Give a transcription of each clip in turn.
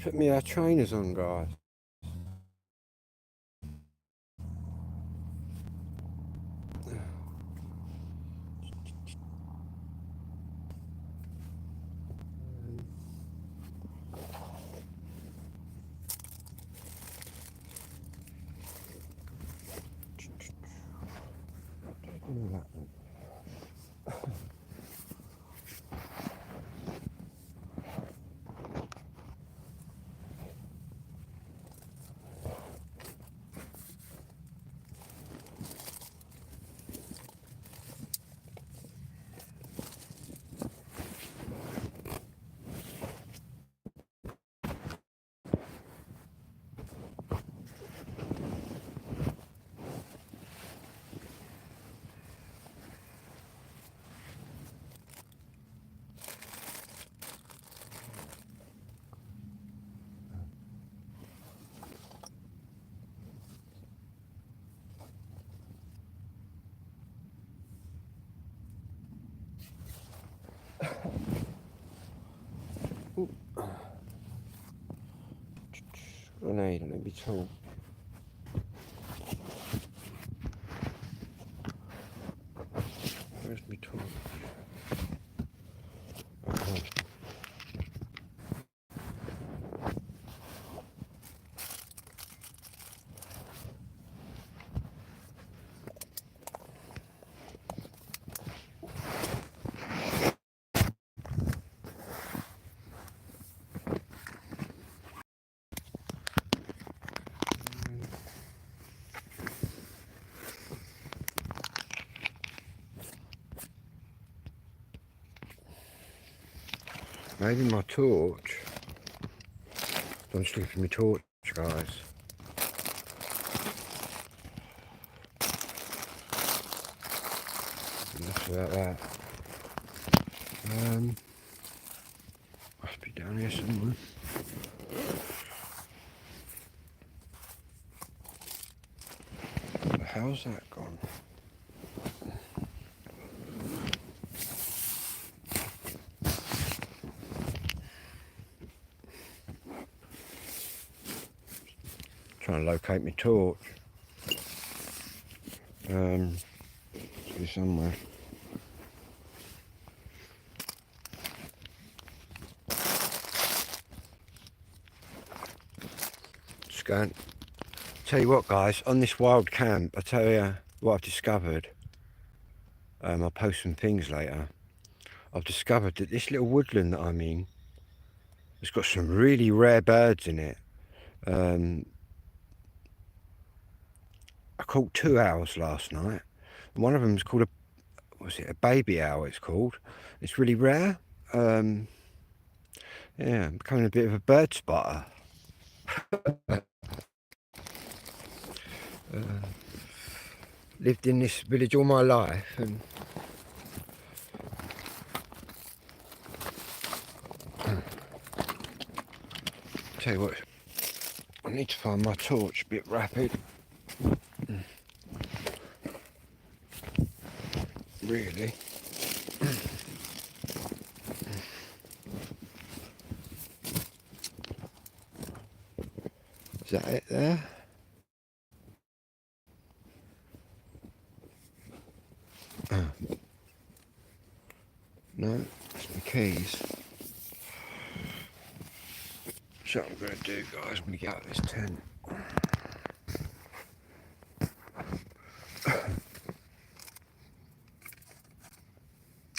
put my trainers on, guys. Grenade, let me talk. Where's my torch? Okay. Maybe my torch. I'm just looking for my torch, guys. Enough about that. Must be down here somewhere. But how's that gone? Trying to locate my torch. It's here somewhere. Just going. Tell you what, guys, on this wild camp, I tell you what I've discovered. I'll post some things later. I've discovered that this little woodland that I'm in has got some really rare birds in it. I caught 2 owls last night. One of them's called a baby owl it's called. It's really rare. Yeah, I'm becoming a bit of a bird spotter. Lived in this village all my life, and tell you what, I need to find my torch a bit rapid. Really. Is that it there? No, that's my keys. So what I'm going to do, guys, I'm going to get out of this tent.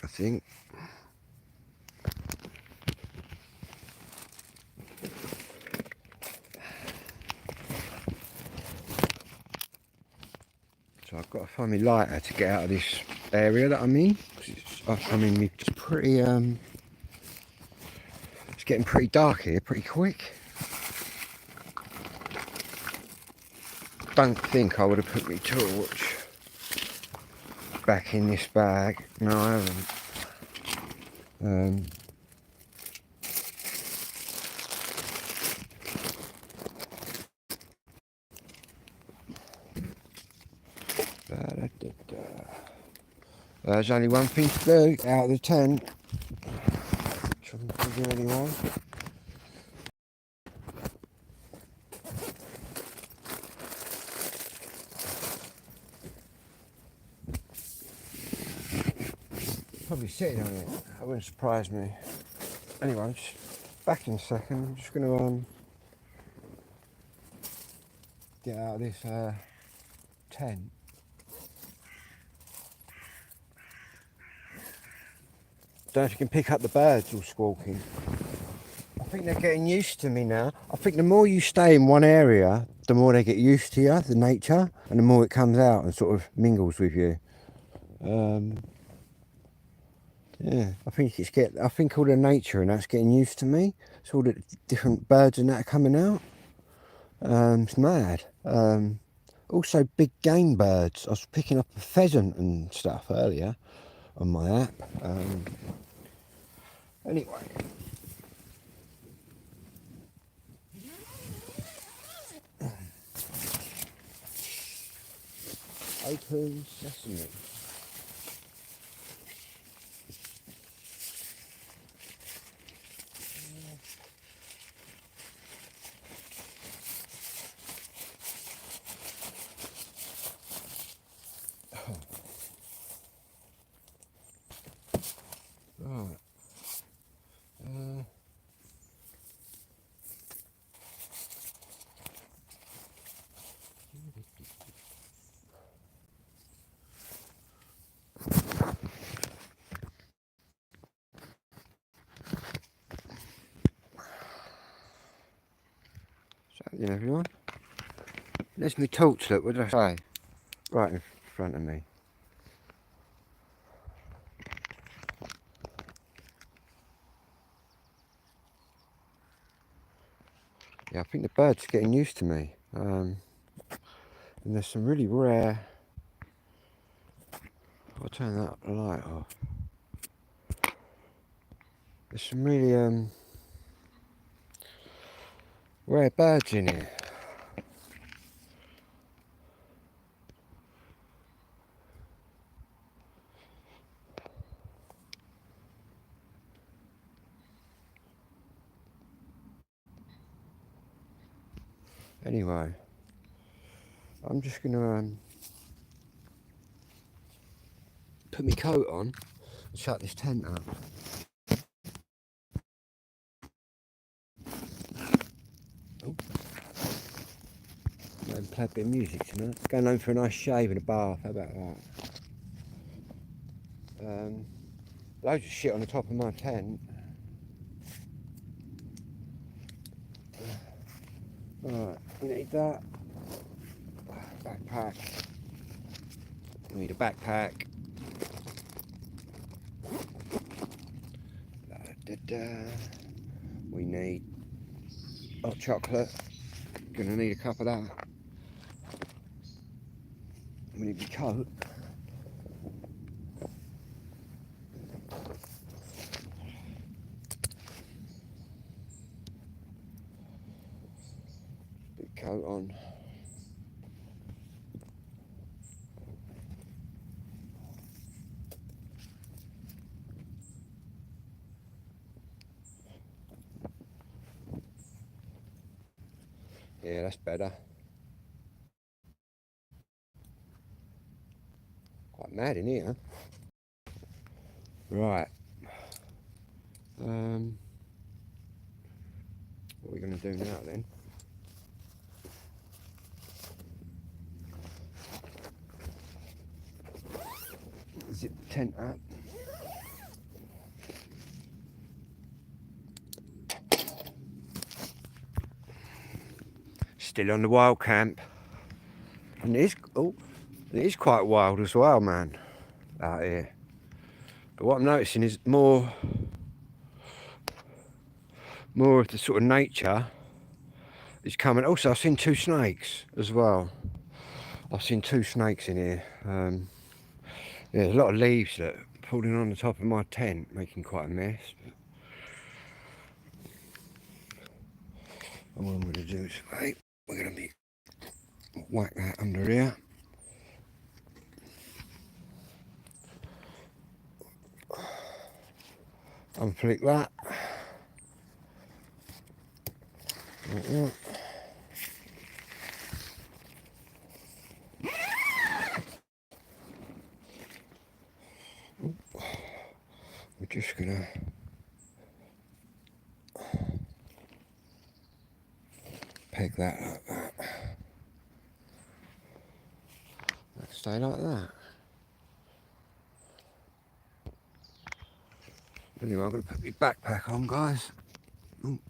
I think. So I've got to find my lighter to get out of this area that I'm in. I mean, it's pretty, it's getting pretty dark here, pretty quick. Don't think I would have put my torch back in this bag. No, I haven't. There's only one thing to do out of the tent. Shouldn't figure anyway. probably sitting on it. That wouldn't surprise me. Anyway, I'm just back in a second. I'm just going to get out of this tent. Don't know if you can pick up the birds all squawking. I think they're getting used to me now. I think the more you stay in one area, the more they get used to you, the nature, and the more it comes out and sort of mingles with you. Yeah, I think all the nature and that's getting used to me. It's all the different birds and that are coming out. It's mad. Also big game birds. I was picking up a pheasant and stuff earlier on my app. Anyway. Open sesame. Right. So, everyone. There's my torch, look, what did I say? Right in front of me. Yeah, I think the birds are getting used to me. And there's some really rare... I'll turn that light off. There's some really rare birds in here. Anyway, I'm just gonna put my coat on and shut this tent up. Oh. And play a bit of music tonight. Going home for a nice shave and a bath, how about that? Loads of shit on the top of my tent. Right, we need that. Backpack. We need a backpack. We need hot chocolate. Gonna need a cup of that. We need my coat. Big coat on. Yeah, that's better. Quite mad in here. Right. What are we going to do now then? Zip the tent up. Still on the wild camp. And it is quite wild as well, man, out here. But what I'm noticing is more of the sort of nature is coming. Also, I've seen 2 snakes as well. I've seen 2 snakes in here. Yeah, a lot of leaves that are falling on the top of my tent, making quite a mess. And what I'm going to do is, wait, we're going to whack that under here. Unflick that. we're just gonna peg that like that. Let's stay like that. Anyway, I'm gonna put my backpack on, guys. Ooh.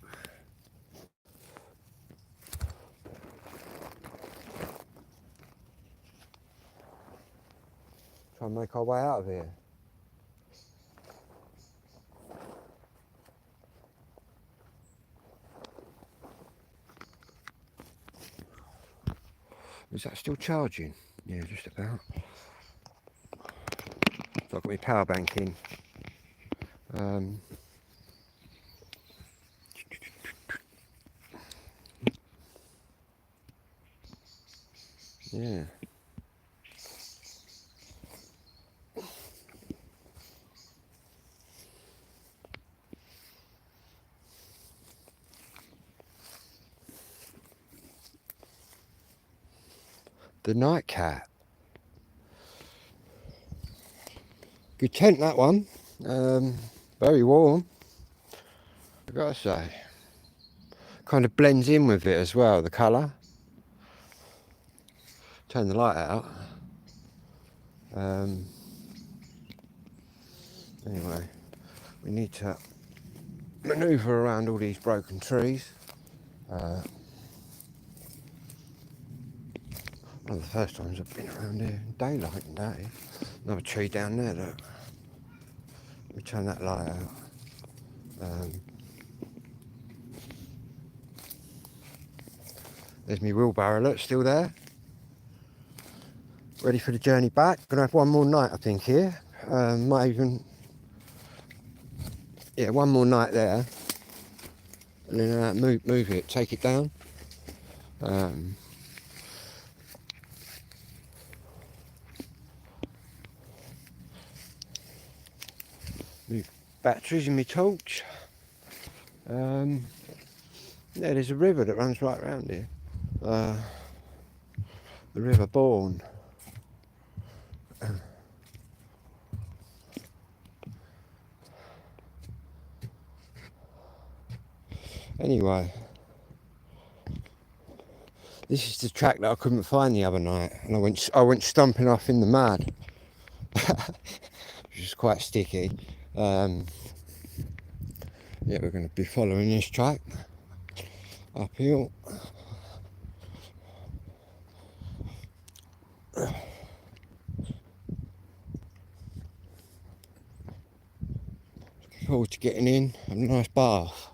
Try and make our way out of here. Is that still charging? Yeah, just about. So I've got my power bank in. Yeah. The nightcap. Good tent, that one. Very warm, I've got to say. Kind of blends in with it as well, the colour. Turn the light out. Anyway, we need to manoeuvre around all these broken trees. One of the first times I've been around here in daylight and day. Another tree down there, look. Let me turn that light out. There's my wheelbarrow, look, still there. Ready for the journey back. Gonna have one more night, I think, here. Might even, yeah, one more night there. And then move it, take it down. New batteries in my torch. Yeah, there's a river that runs right around here. The River Bourne. Anyway, this is the track that I couldn't find the other night, and I went stomping off in the mud, which is quite sticky. Yeah, we're going to be following this track uphill. Looking forward to getting in, have a nice bath.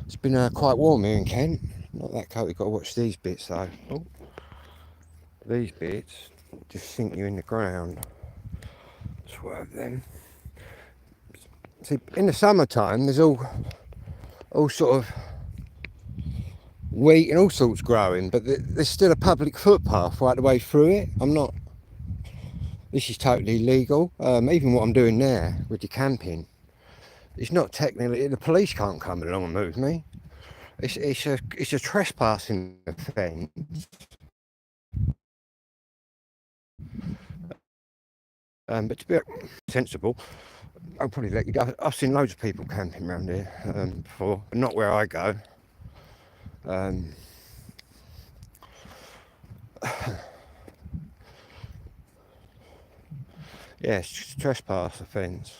It's been quite warm here in Kent. Not that cold. You've got to watch these bits though. Oh, these bits just sink you in the ground. Swerve them. See, in the summertime, there's all sort of wheat and all sorts growing, but there's still a public footpath right the way through it. This is totally legal. Even what I'm doing there with the camping, it's not technically, the police can't come along and move me. It's a trespassing offence. But to be sensible, I'll probably let you go. I've seen loads of people camping around here before, but not where I go. Yeah, it's just a trespass offence.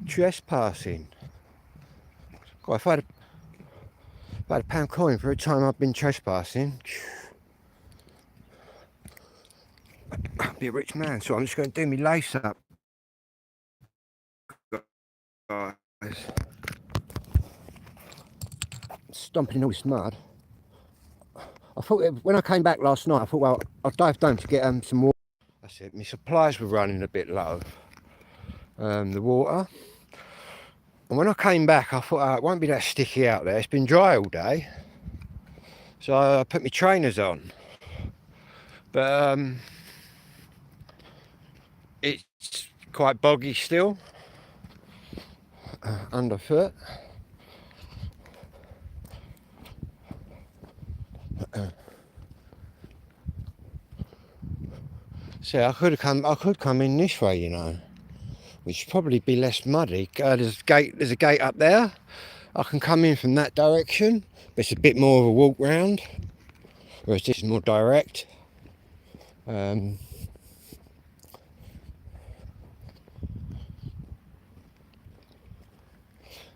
Trespassing. God, if I had a pound coin for every time I've been trespassing, I'd be a rich man. So I'm just going to do my lace up, guys. Stomping in all this mud. I thought when I came back last night, I thought, well, I'll dive down to get some water. That's it. My supplies were running a bit low. The water. And when I came back, I thought, oh, it won't be that sticky out there. It's been dry all day. So I put my trainers on. But it's quite boggy still. Underfoot. So I could come in this way, you know, which would probably be less muddy. There's a gate up there. I can come in from that direction, but it's a bit more of a walk round, whereas this is more direct. Yeah,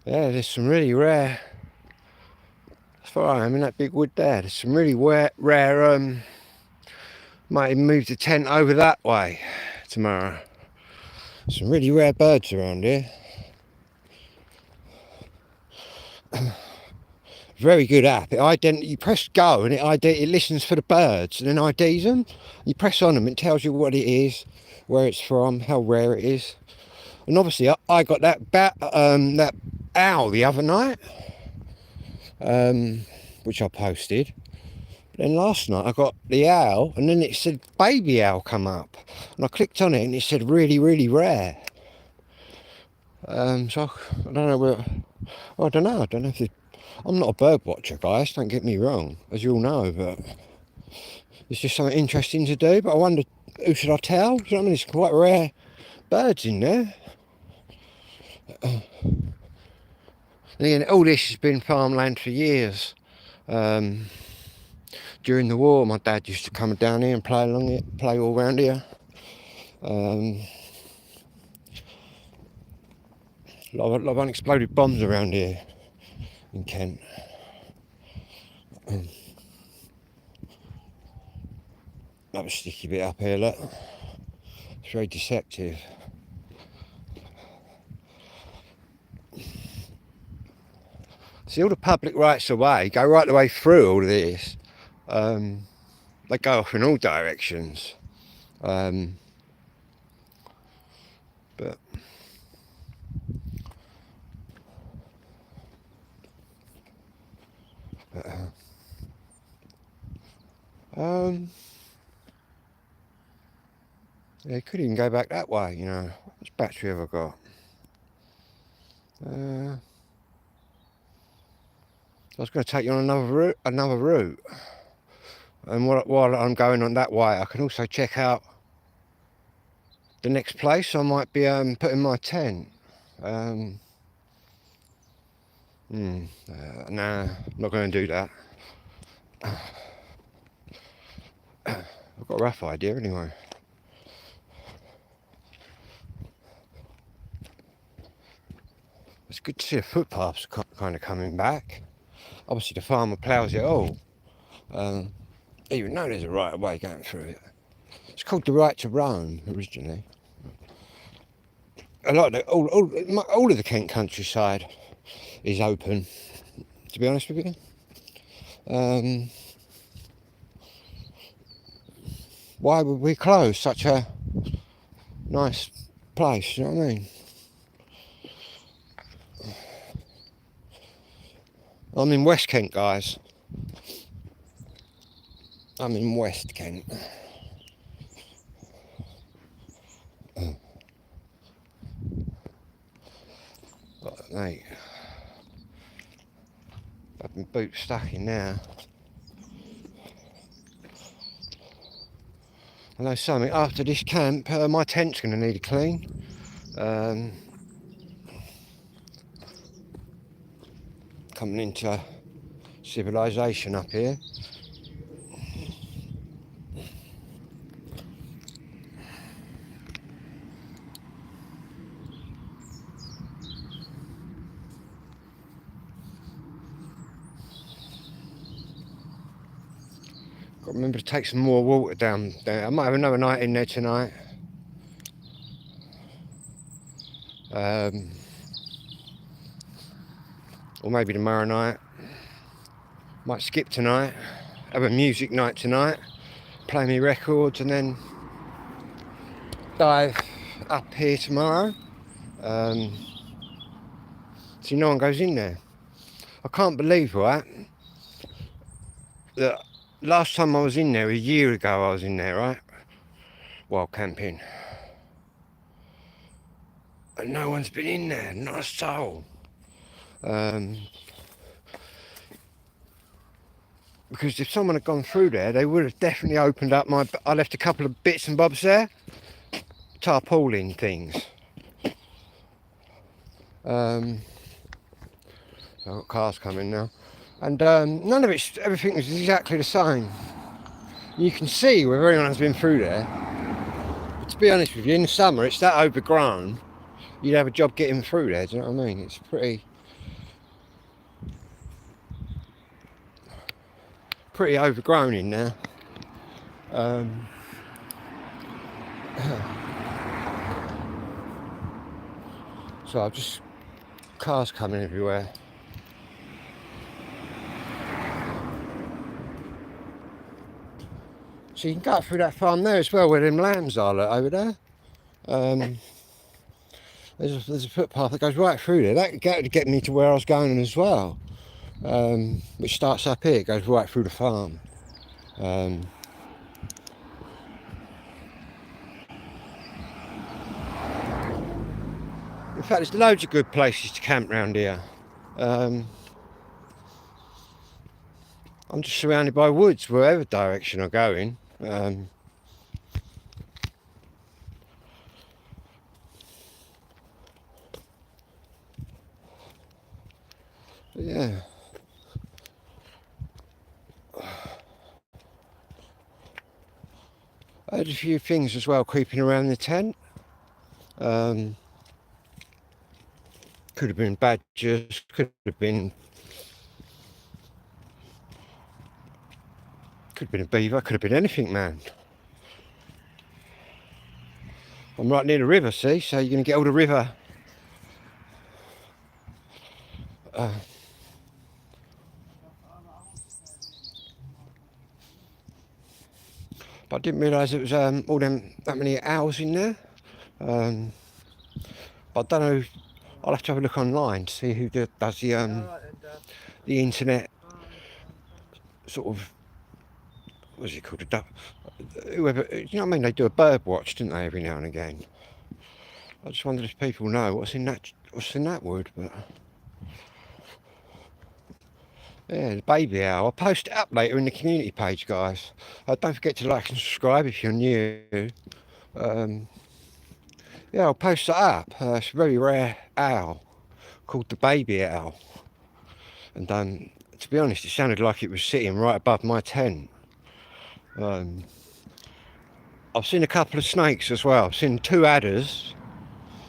there's some really rare. That's where I am in that big wood there. There's some really rare. Might even move the tent over that way tomorrow. Some really rare birds around here. Very good app. You press go and it listens for the birds and then IDs them. You press on them, it tells you what it is, where it's from, how rare it is. And obviously, I got that owl the other night, which I posted. But then last night I got the owl, and then it said baby owl come up, and I clicked on it, and it said really, really rare. So I don't know where. I don't know. If I'm not a bird watcher, guys. Don't get me wrong, as you all know, but it's just something interesting to do. But I wonder, who should I tell? Do you know what I mean? It's quite rare birds in there. And again, all this has been farmland for years. During the war, my dad used to come down here and play all around here. A lot of unexploded bombs around here in Kent. Another sticky bit up here, look. It's very deceptive. See, all the public rights of way go right the way through all of this. They go off in all directions. But yeah, you could even go back that way, you know. How much battery have I got? I was going to take you on another route. And while I'm going on that way, I can also check out the next place I might be putting my tent. Nah, I'm not going to do that. I've got a rough idea anyway. It's good to see the footpaths kind of coming back. Obviously the farmer ploughs it all. Even though there's a right of way going through it. It's called the right to roam originally. A lot of all of the Kent countryside is open, to be honest with you. Why would we close such a nice place, you know what I mean? I'm in West Kent, guys. I'm in West Kent. But, mate, I've been boots stuck in now. I know something, after this camp, my tent's going to need a clean. Coming into civilization up here. Got to remember to take some more water down there. I might have another night in there tonight. Or maybe tomorrow night. Might skip tonight. Have a music night tonight. Play me records and then dive up here tomorrow. So no one goes in there. I can't believe, right, that last time I was in there, a year ago I was in there, right, while camping. And no one's been in there, not a soul. because if someone had gone through there, they would have definitely opened up my... I left a couple of bits and bobs there, tarpaulin things. So I've got cars coming now, and none of it's... everything was exactly the same. You can see where everyone's been through there. But to be honest with you, in the summer it's that overgrown, you'd have a job getting through there, do you know what I mean? It's pretty overgrown in there. So I've just... cars coming everywhere. So you can go through that farm there as well, where them lambs are, look, over there. There's a footpath that goes right through there. That would get me to where I was going as well. Which starts up here, it goes right through the farm. In fact, there's loads of good places to camp around here. I'm just surrounded by woods, wherever direction I go in. Yeah. I had a few things as well creeping around the tent. Could have been badgers, could have been a beaver, could have been anything, man. I'm right near the river, see, so you're going to get all the river. But I didn't realise it was all that many owls in there. But I don't know. I'll have to have a look online to see who does the internet sort of, what's it called? Whoever, you know what I mean? They do a bird watch, didn't they, every now and again? I just wondered if people know what's in that wood. But yeah, the baby owl. I'll post it up later in the community page, guys. Don't forget to like and subscribe if you're new. Yeah, I'll post that up. It's a very rare owl called the baby owl. And to be honest, it sounded like it was sitting right above my tent. I've seen a couple of snakes as well. I've seen 2 adders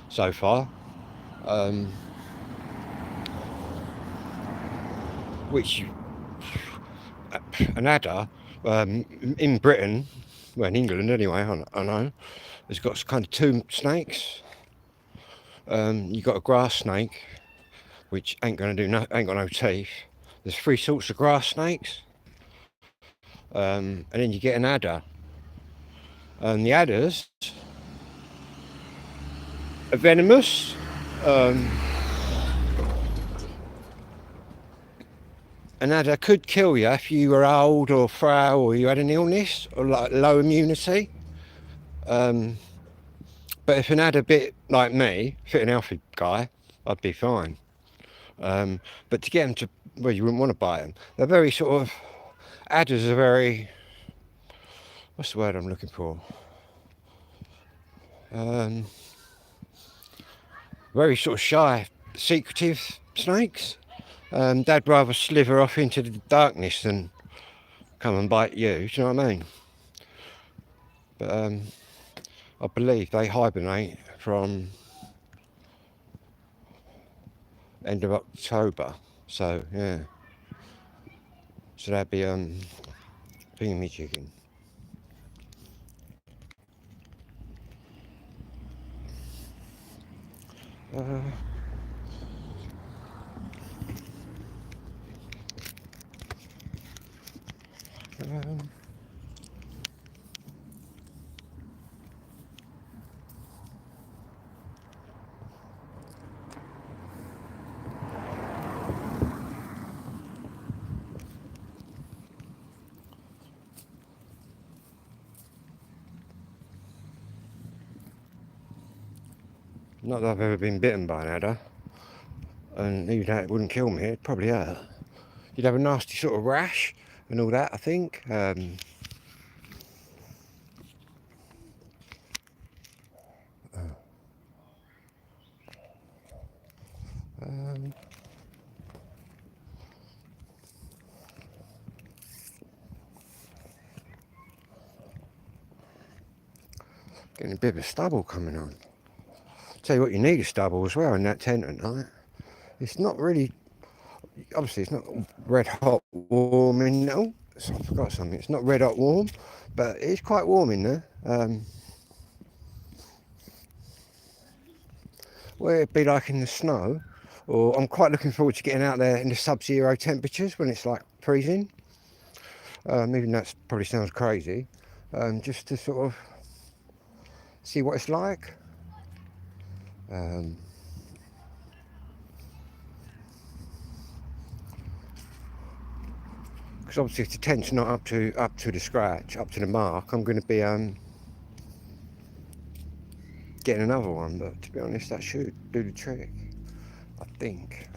so far. Which, an adder in Britain, well in England anyway, I know, has got kind of 2 snakes. You've got a grass snake, which ain't got no teeth. There's 3 sorts of grass snakes, and then you get an adder. And the adders are venomous. An adder could kill you if you were old or frail or you had an illness or like low immunity. But if an adder bit like me, fit and healthy guy, I'd be fine. But to get them to, well, you wouldn't want to bite them. They're very sort of, adders are very, what's the word I'm looking for? Very sort of shy, secretive snakes. They'd rather slither off into the darkness than come and bite you, do you know what I mean? But I believe they hibernate from end of October, so yeah. So that'd be thingy-jigging. Not that I've ever been bitten by an adder, and even though it wouldn't kill me, it'd probably hurt. You'd have a nasty sort of rash, and all that, I think. Getting a bit of a stubble coming on. Tell you what, you need a stubble as well in that tent at night. It's not really, obviously it's not red hot warm in, oh, I forgot something, it's not red hot warm, but it's quite warm in there. Where it'd be like in the snow, or I'm quite looking forward to getting out there in the sub-zero temperatures when it's like freezing. Even that probably sounds crazy, just to sort of see what it's like. Because obviously if the tent's not up to the scratch, up to the mark, I'm going to be getting another one. But to be honest, that should do the trick, I think.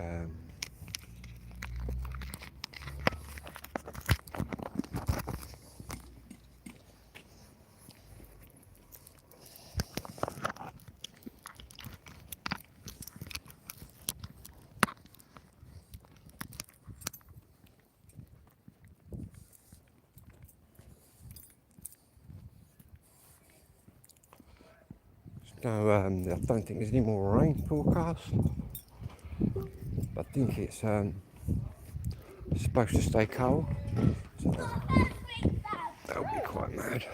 No, I don't think there's any more rain forecast. I think it's supposed to stay cold, so that'll be quite mad.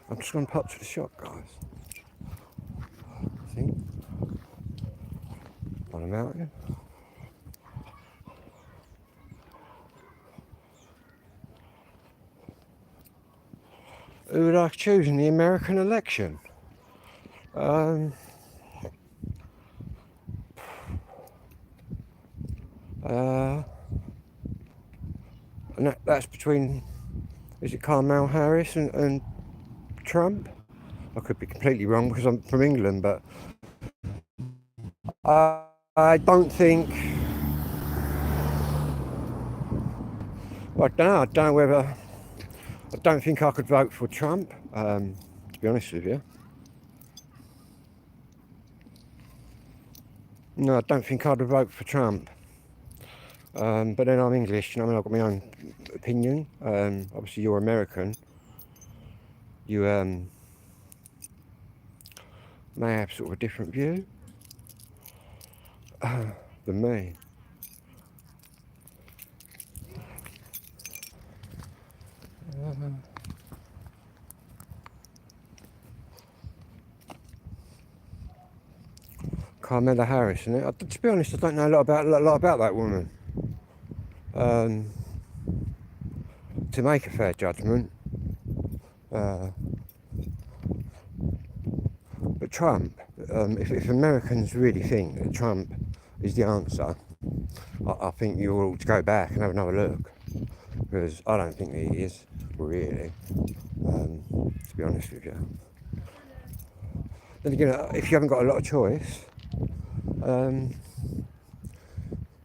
I'm just going to pop to the shop, guys. I think on a mountain. Who would I choose in the American election? And that's between, is it Kamala Harris and Trump? I could be completely wrong because I'm from England, but I don't think, well, I don't know whether, I don't think I could vote for Trump, to be honest with you. No, I don't think I'd vote for Trump. But then I'm English, you know, I mean, I've got my own opinion. Obviously you're American. You may have sort of a different view than me. Kamala Harris, isn't it? To be honest, I don't know a lot about that woman. To make a fair judgment. But Trump, if Americans really think that Trump is the answer, I think you ought to go back and have another look. Because I don't think he is, really, to be honest with you. Then again, if you haven't got a lot of choice,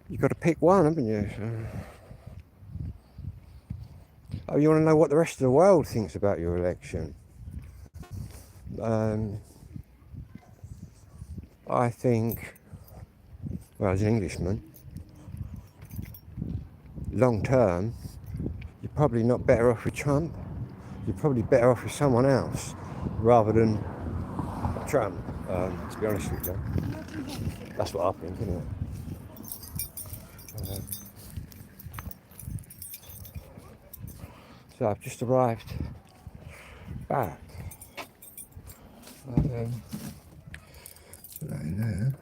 you've got to pick one, haven't you? Oh, you want to know what the rest of the world thinks about your election? I think, well, as an Englishman, long term, you're probably not better off with Trump. You're probably better off with someone else rather than Trump, to be honest with you. That's what I think, isn't it? So I've just arrived back. Put that in there.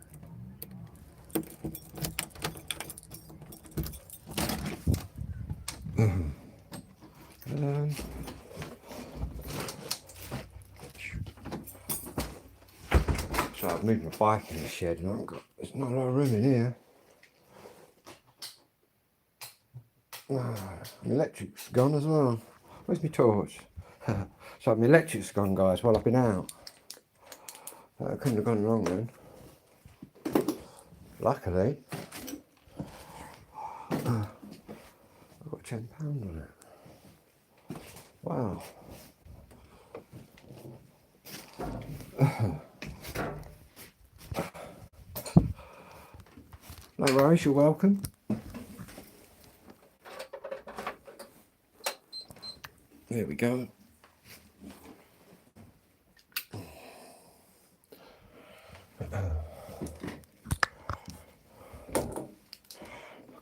So I've moved my bike in the shed and there's not a lot of room in here. My electric's gone as well. Where's my torch? So my electric's gone, guys, while I've been out. I couldn't have gone wrong then. Luckily, got £10 on it. Wow. No worries, you're welcome. There we go.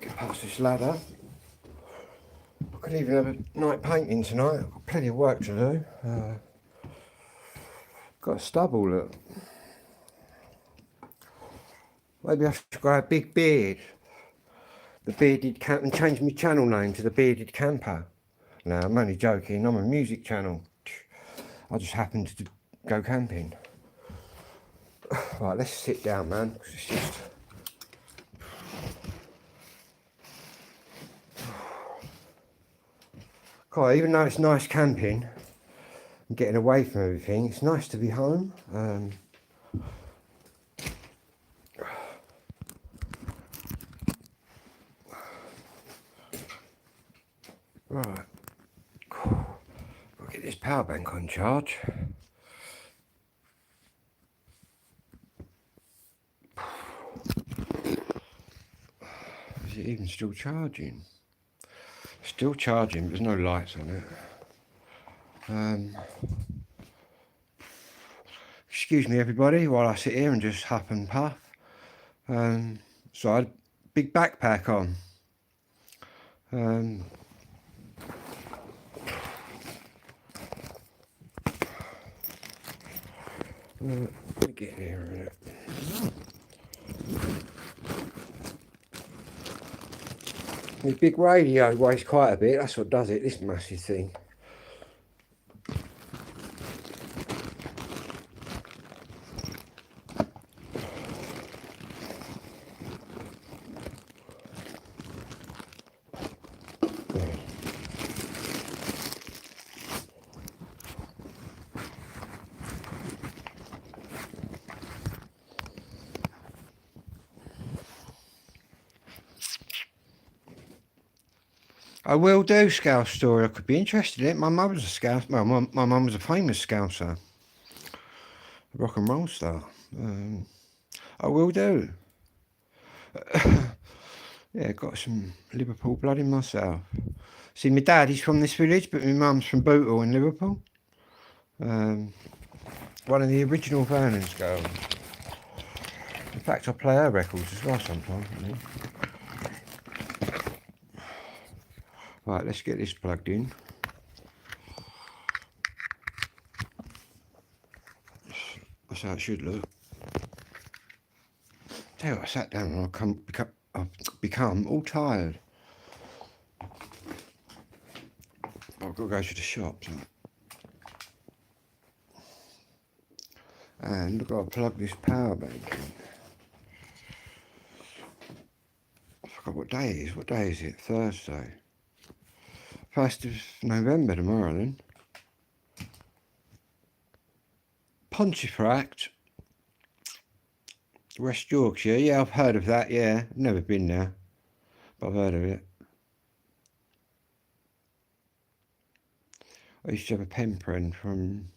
Get past this ladder. I could even have a night painting tonight. I've got plenty of work to do. Got a stubble, look. Maybe I should grow a big beard. The bearded camp and change my channel name to the Bearded Camper. No, I'm only joking. I'm a music channel. I just happened to go camping. Right, let's sit down, man. It's just... God, even though it's nice camping and getting away from everything, it's nice to be home. Right. I'll get this power bank on charge. Is it even still charging? Still charging, but there's no lights on it. Excuse me everybody while I sit here and just huff and puff. So I had a big backpack on. Let me get here a minute. The big radio weighs quite a bit, that's what does it, this massive thing. I will do Scouse story. I could be interested in it. My mum was a Scouse. Well, my mum was a famous Scouser, a rock and roll star. I will do. Yeah, got some Liverpool blood in myself. See, my dad, he's from this village, but my mum's from Bootle in Liverpool. One of the original Vernon's girls. In fact, I play her records as well sometimes. Right, let's get this plugged in. That's how it should look. Tell you what, I sat down and I've become all tired. I've got to go to the shops. And I've got to plug this power bank in. I forgot what day it is. What day is it? Thursday. 1st of November tomorrow then. Pontefract, West Yorkshire. Yeah, I've heard of that, yeah. I've never been there, but I've heard of it. I used to have a pen friend from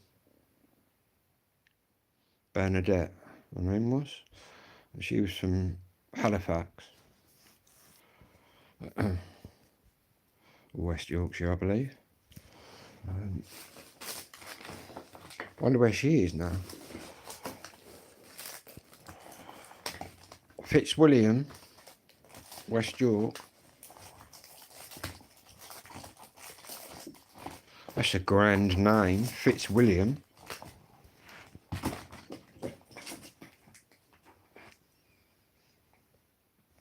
Bernadette, her name was. And she was from Halifax. West Yorkshire, I believe. Wonder where she is now. Fitzwilliam, West York. That's a grand name, Fitzwilliam.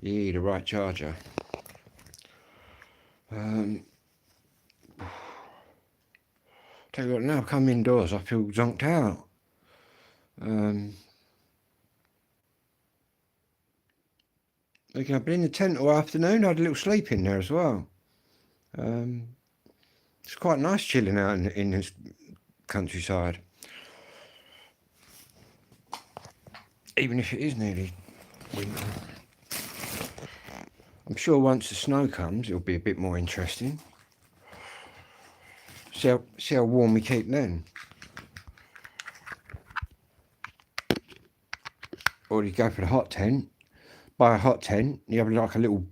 Yeah, the right charger. Tell you what, now I come indoors, I feel zonked out. I've been in the tent all afternoon. I had a little sleep in there as well. It's quite nice chilling out in this countryside. Even if it is nearly winter. I'm sure once the snow comes, it'll be a bit more interesting. See how warm we keep then. Or you go for the hot tent. Buy a hot tent, you have like a little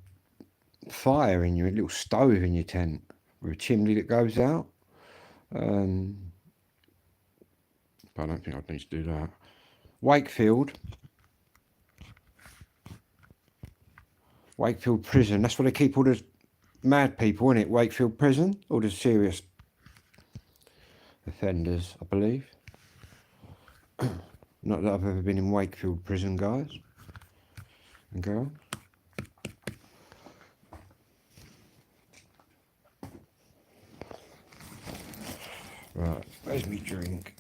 fire in a little stove in your tent with a chimney that goes out. But I don't think I'd need to do that. Wakefield Prison, that's where they keep all the mad people, isn't it? Wakefield Prison, all the serious offenders, I believe. Not that I've ever been in Wakefield Prison, guys and girls. Right, where's me drink?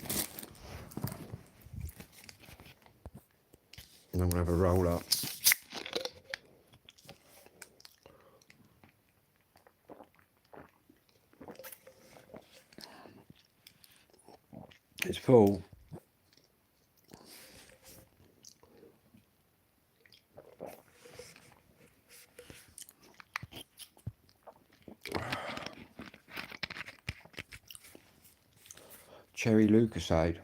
And I'm going to have a roll up. It's full. Cherry Lucasade.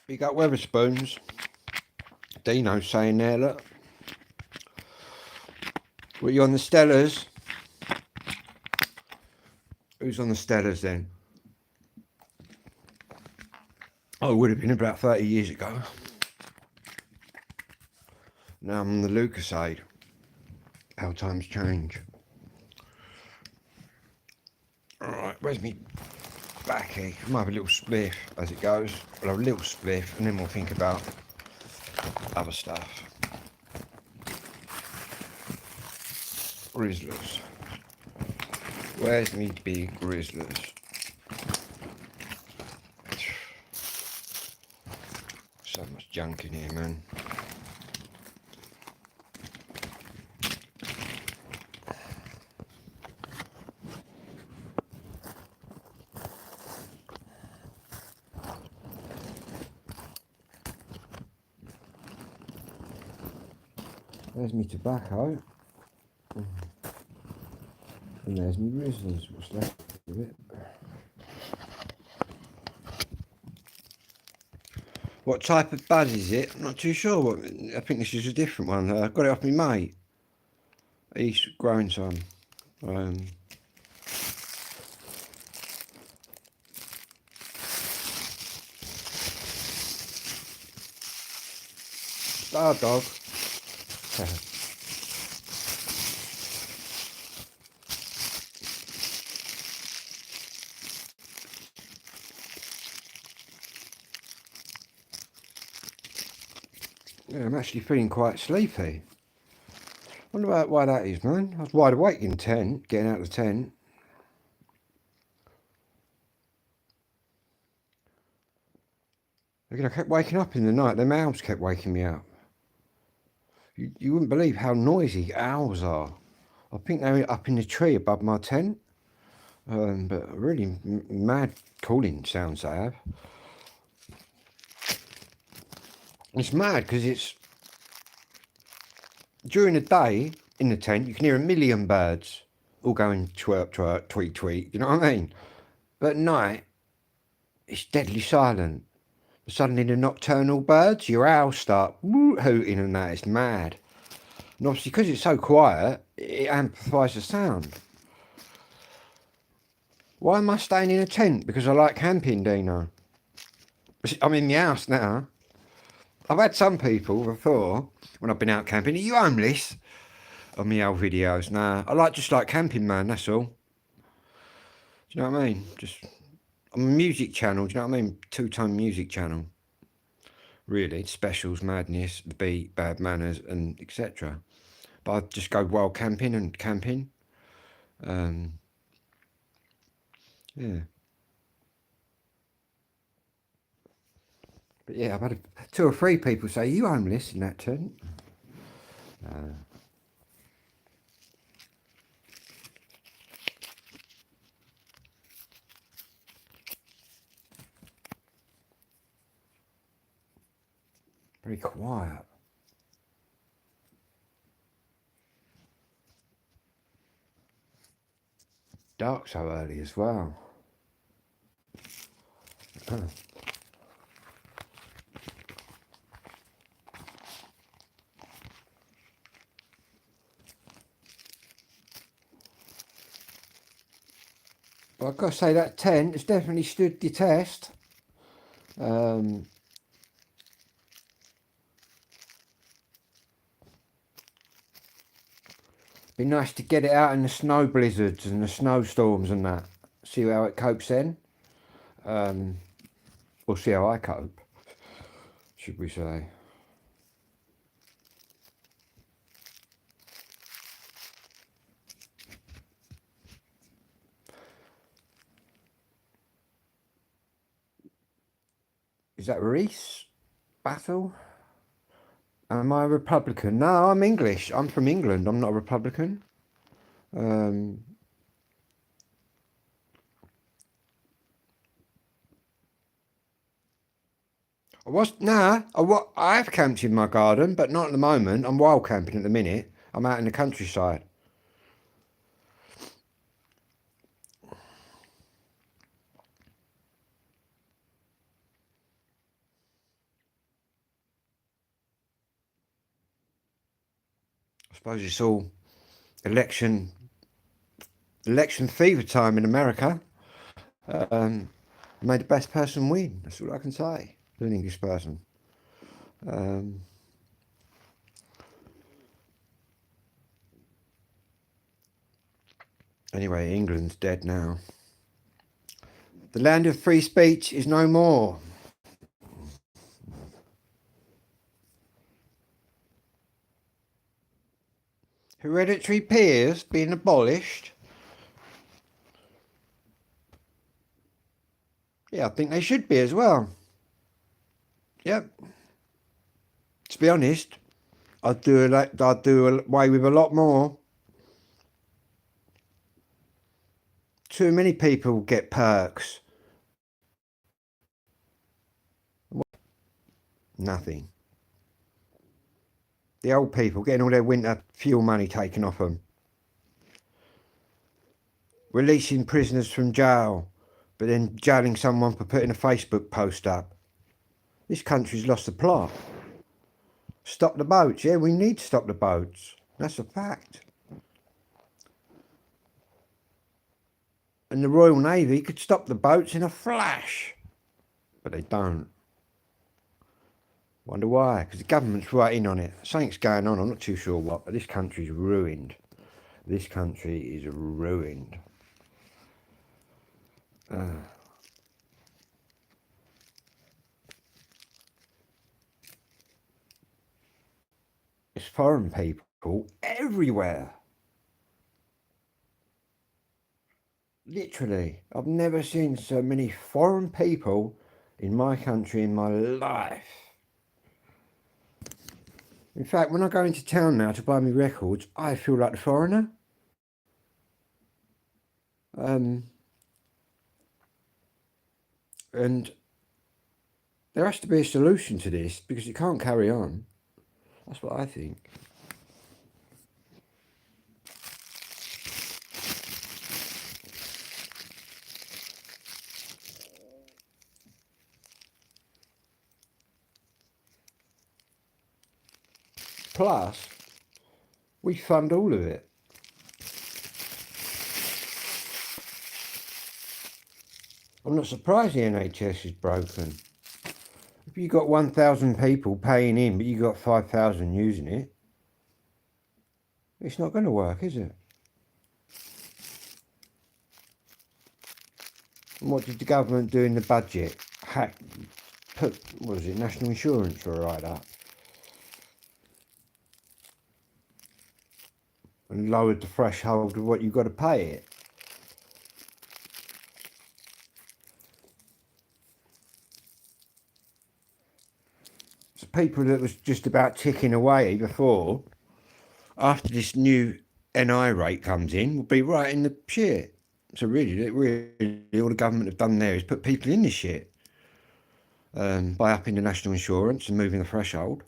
Big up Weatherspoons. Dino's saying there, look. Were you on the Stellars? Who's on the Stellars then? Oh, it would have been about 30 years ago. Now I'm on the Lucasade. How times change. Alright, where's me backy? I might have a little spliff as it goes. I'll have a little spliff and then we'll think about other stuff. Grizzlers. Where's me big Grizzlers? So much junk in here, man. There's me tobacco. And there's me Grizzlers. What's left of it? What type of bud is it? I'm not too sure. I think this is a different one. I got it off my mate. He's growing some. Star Dog. Yeah, I'm actually feeling quite sleepy. Wonder about why that is, man. I was wide awake in tent, getting out of the tent. I kept waking up in the night. Them owls kept waking me up. You wouldn't believe how noisy owls are. I think they're up in the tree above my tent. But really mad calling sounds they have. It's mad because it's during the day in the tent you can hear a million birds all going twerp twerp tweet tweet, you know what I mean? But at night it's deadly silent. But suddenly the nocturnal birds, your owls start hooting and that. It's mad. And obviously because it's so quiet it amplifies the sound. Why am I staying in a tent? Because I like camping, Dino. I'm in the house now. I've had some people before, when I've been out camping, are you homeless? On my old videos. Nah, I just like camping, man, that's all. Do you know what I mean? I'm a music channel, do you know what I mean? Two-tone music channel. Really, specials, madness, the beat, bad manners, and etc. But I just go wild camping and camping. Yeah. But yeah, I've had 2 or 3 people say, "You homeless in that tent?" Very quiet. Dark so early as well. But I've got to say that tent has definitely stood the test. Be nice to get it out in the snow blizzards and the snowstorms and that. See how it copes then. Or see how I cope, should we say. Is that Reese? Battle? Am I a Republican? No, I'm English. I'm from England. I'm not a Republican. I've camped in my garden, but not at the moment. I'm wild camping at the minute. I'm out in the countryside. I suppose it's all election fever time in America. Made the best person win. That's all I can say. An English person. Anyway, England's dead now. The land of free speech is no more. Hereditary peers being abolished. Yeah, I think they should be as well. Yep. To be honest, I'd do away with a lot more. Too many people get perks. Nothing. The old people getting all their winter fuel money taken off them. Releasing prisoners from jail, but then jailing someone for putting a Facebook post up. This country's lost the plot. Stop the boats. Yeah, we need to stop the boats. That's a fact. And the Royal Navy could stop the boats in a flash. But they don't. Wonder why? Because the government's right in on it. Something's going on. I'm not too sure what, but this country's ruined. This country is ruined. It's foreign people everywhere. Literally, I've never seen so many foreign people in my country in my life. In fact, when I go into town now to buy me records, I feel like the foreigner. And there has to be a solution to this because it can't carry on. That's what I think. Plus, we fund all of it. I'm not surprised the NHS is broken. If you got 1,000 people paying in, but you got 5,000 using it, it's not going to work, is it? And what did the government do in the budget? Put, what was it, national insurance for a right up? And lowered the threshold of what you've got to pay it. people that was just about ticking away before, after this new NI rate comes in, will be right in the shit. So really, all the government have done there is put people in the shit by upping the national insurance and moving the threshold.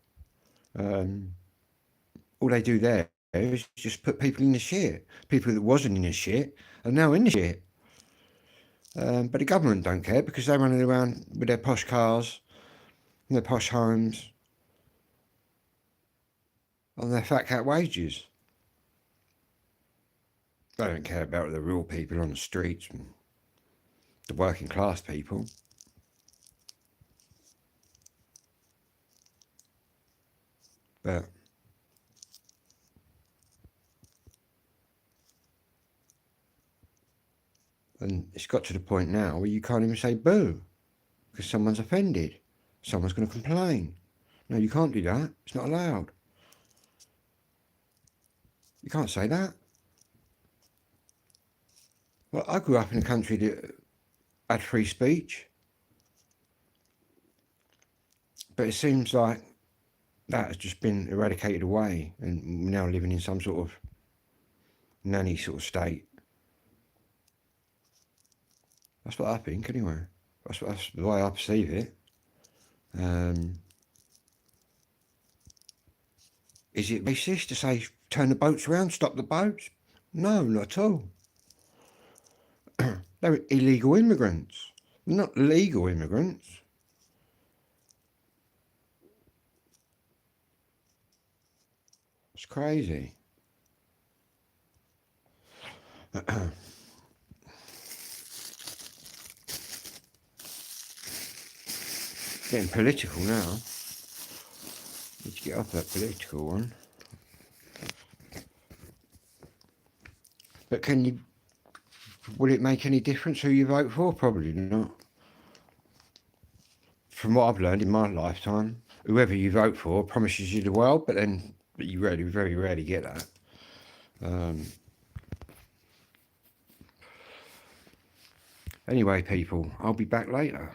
All they do there is just put people in the shit. People that wasn't in the shit are now in the shit. But the government don't care because they're running around with their posh cars and their posh homes on their fat cat wages. They don't care about the real people on the streets and the working class people. But and it's got to the point now where you can't even say boo because someone's offended. Someone's going to complain. No, you can't do that. It's not allowed. You can't say that. Well, I grew up in a country that had free speech. But it seems like that has just been eradicated away and we're now living in some sort of nanny sort of state. That's what I think anyway. That's the way I perceive it. Is it racist to say turn the boats around, stop the boats? No, not at all. They're illegal immigrants, not legal immigrants. It's crazy. Getting political now. Need to get off that political one. But will it make any difference who you vote for? Probably not. From what I've learned in my lifetime, whoever you vote for promises you the world, but you very rarely get that. Anyway, people, I'll be back later.